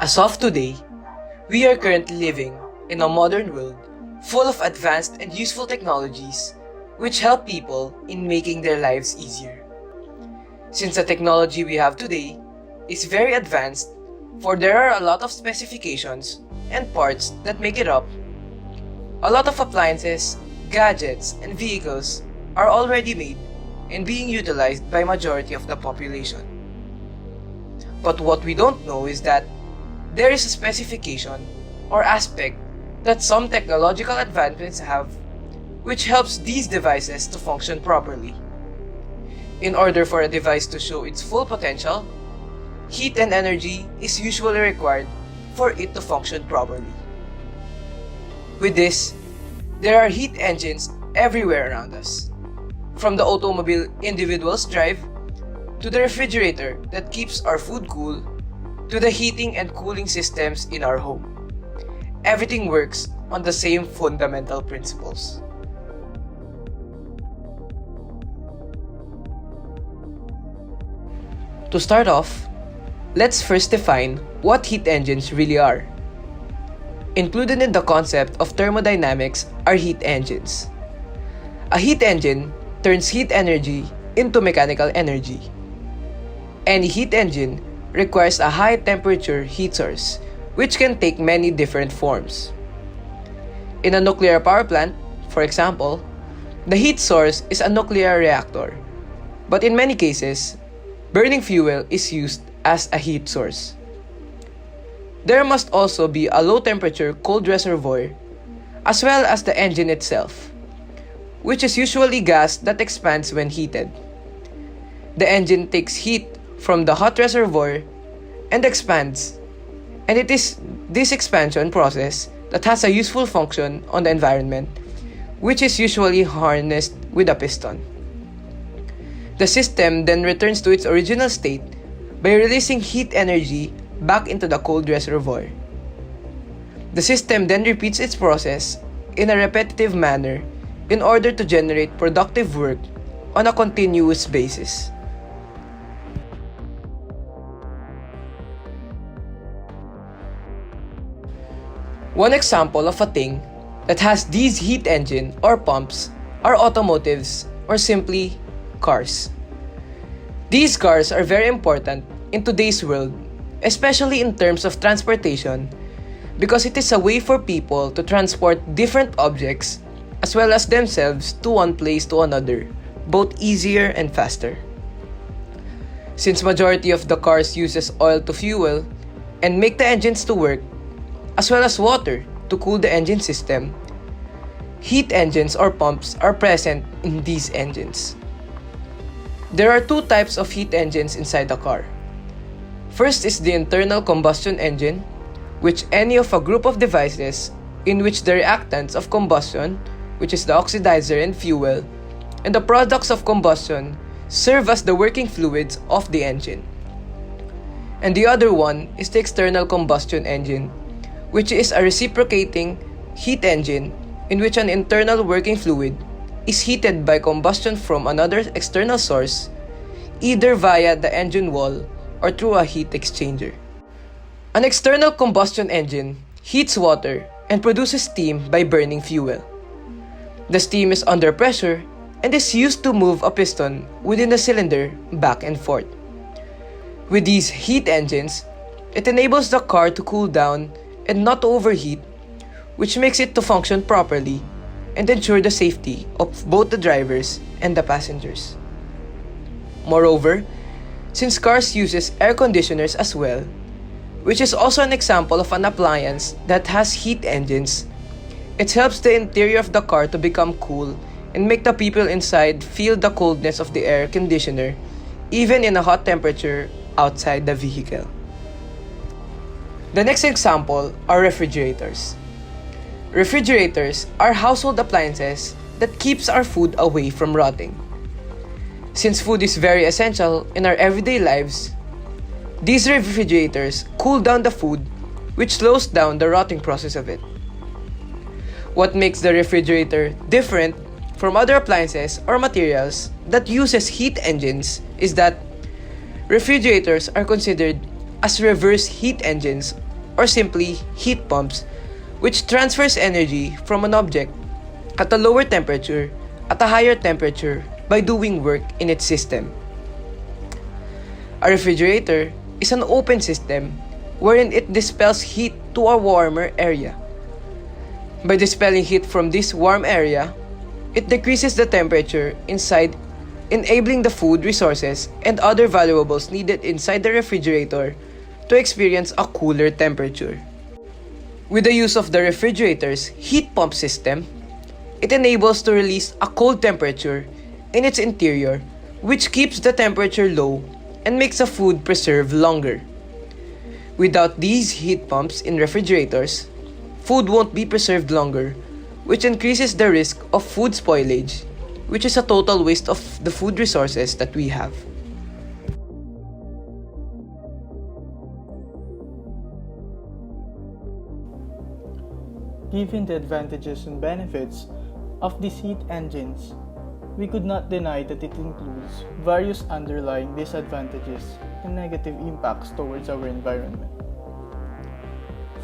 As of today, we are currently living in a modern world full of advanced and useful technologies which help people in making their lives easier. Since the technology we have today is very advanced, for there are a lot of specifications and parts that make it up, a lot of appliances, gadgets, and vehicles are already made and being utilized by majority of the population. But what we don't know is that there is a specification or aspect that some technological advancements have which helps these devices to function properly. In order for a device to show its full potential, heat and energy is usually required for it to function properly. With this, there are heat engines everywhere around us. From the automobile individuals drive, to the refrigerator that keeps our food cool, to the heating and cooling systems in our home. Everything works on the same fundamental principles. To start off, let's first define what heat engines really are. Included in the concept of thermodynamics are heat engines. A heat engine turns heat energy into mechanical energy. Any heat engine requires a high temperature heat source, which can take many different forms. In a nuclear power plant, for example, the heat source is a nuclear reactor, but in many cases, burning fuel is used as a heat source. There must also be a low temperature cold reservoir, as well as the engine itself, which is usually gas that expands when heated. The engine takes heat from the hot reservoir and expands, and it is this expansion process that has a useful function on the environment, which is usually harnessed with a piston. The system then returns to its original state by releasing heat energy back into the cold reservoir. The system then repeats its process in a repetitive manner in order to generate productive work on a continuous basis. One example of a thing that has these heat engine or pumps are automotives, or simply cars. These cars are very important in today's world, especially in terms of transportation, because it is a way for people to transport different objects as well as themselves to one place to another, both easier and faster. Since majority of the cars uses oil to fuel and make the engines to work, as well as water to cool the engine system, heat engines or pumps are present in these engines. There are two types of heat engines inside a car. First is the internal combustion engine, which any of a group of devices in which the reactants of combustion, which is the oxidizer and fuel, and the products of combustion serve as the working fluids of the engine. And the other one is the external combustion engine, which is a reciprocating heat engine in which an internal working fluid is heated by combustion from another external source, either via the engine wall or through a heat exchanger. An external combustion engine heats water and produces steam by burning fuel. The steam is under pressure and is used to move a piston within the cylinder back and forth. With these heat engines, it enables the car to cool down and not to overheat, which makes it to function properly and ensure the safety of both the drivers and the passengers. Moreover, since cars uses air conditioners as well, which is also an example of an appliance that has heat engines, it helps the interior of the car to become cool and make the people inside feel the coldness of the air conditioner even in a hot temperature outside the vehicle. The next example are refrigerators. Refrigerators are household appliances that keeps our food away from rotting. Since food is very essential in our everyday lives, these refrigerators cool down the food, which slows down the rotting process of it. What makes the refrigerator different from other appliances or materials that uses heat engines is that refrigerators are considered as reverse heat engines or simply heat pumps, which transfers energy from an object at a lower temperature at a higher temperature by doing work in its system. A refrigerator is an open system wherein it dispels heat to a warmer area. By dispelling heat from this warm area, it decreases the temperature inside, enabling the food resources and other valuables needed inside the refrigerator to experience a cooler temperature. With the use of the refrigerator's heat pump system, it enables to release a cold temperature in its interior, which keeps the temperature low and makes the food preserve longer. Without these heat pumps in refrigerators, food won't be preserved longer, which increases the risk of food spoilage, which is a total waste of the food resources that we have. Given the advantages and benefits of these heat engines, we could not deny that it includes various underlying disadvantages and negative impacts towards our environment.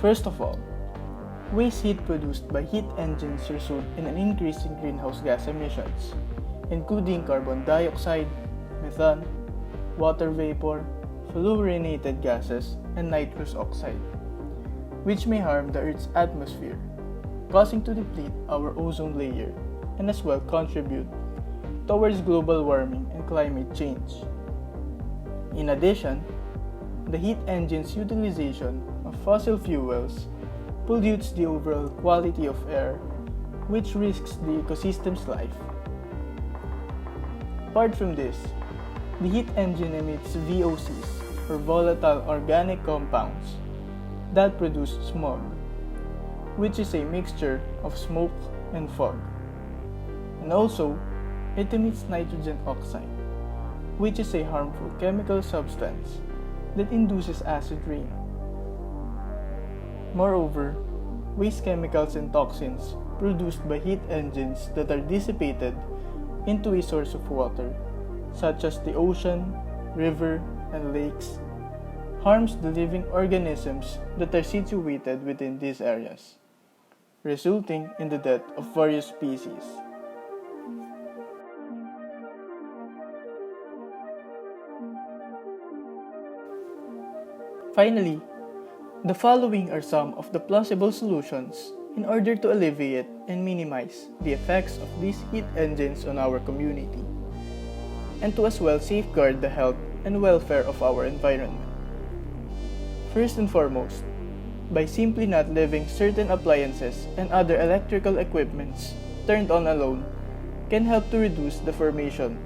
First of all, waste heat produced by heat engines result in an increase in greenhouse gas emissions, including carbon dioxide, methane, water vapor, fluorinated gases, and nitrous oxide, which may harm the Earth's atmosphere, causing to deplete our ozone layer and as well contribute towards global warming and climate change. In addition, the heat engine's utilization of fossil fuels pollutes the overall quality of air, which risks the ecosystem's life. Apart from this, the heat engine emits VOCs, or volatile organic compounds, that produce smog, which is a mixture of smoke and fog. And also, it emits nitrogen oxide, which is a harmful chemical substance that induces acid rain. Moreover, waste chemicals and toxins produced by heat engines that are dissipated into a source of water, such as the ocean, river, and lakes, harms the living organisms that are situated within these areas, resulting in the death of various species. Finally, the following are some of the plausible solutions in order to alleviate and minimize the effects of these heat engines on our community, and to as well safeguard the health and welfare of our environment. First and foremost, by simply not leaving certain appliances and other electrical equipments turned on alone can help to reduce the formation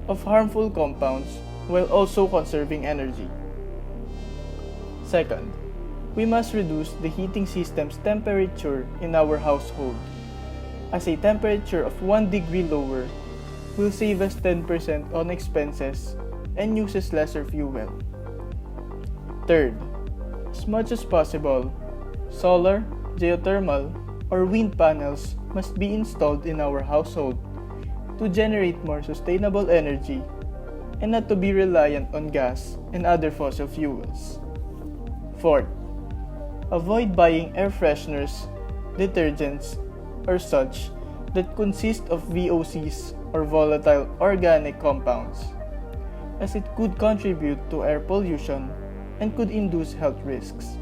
of harmful compounds while also conserving energy. Second, we must reduce the heating system's temperature in our household, as a temperature of 1 degree lower will save us 10% on expenses and uses lesser fuel. Third, as much as possible, solar, geothermal, or wind panels must be installed in our household to generate more sustainable energy and not to be reliant on gas and other fossil fuels. Fourth, avoid buying air fresheners, detergents, or such that consist of VOCs or volatile organic compounds, as it could contribute to air pollution and could induce health risks.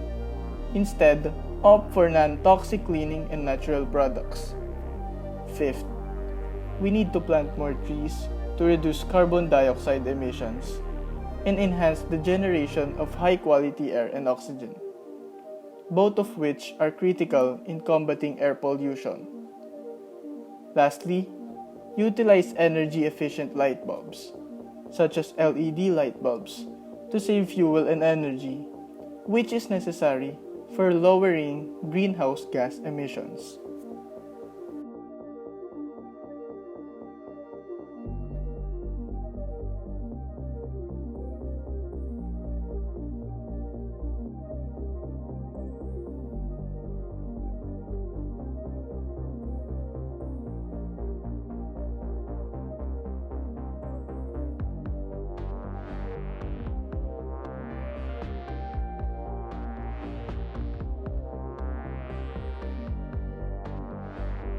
Instead, opt for non-toxic cleaning and natural products. Fifth, we need to plant more trees to reduce carbon dioxide emissions and enhance the generation of high-quality air and oxygen, both of which are critical in combating air pollution. Lastly, utilize energy-efficient light bulbs, such as LED light bulbs, to save fuel and energy, which is necessary for lowering greenhouse gas emissions.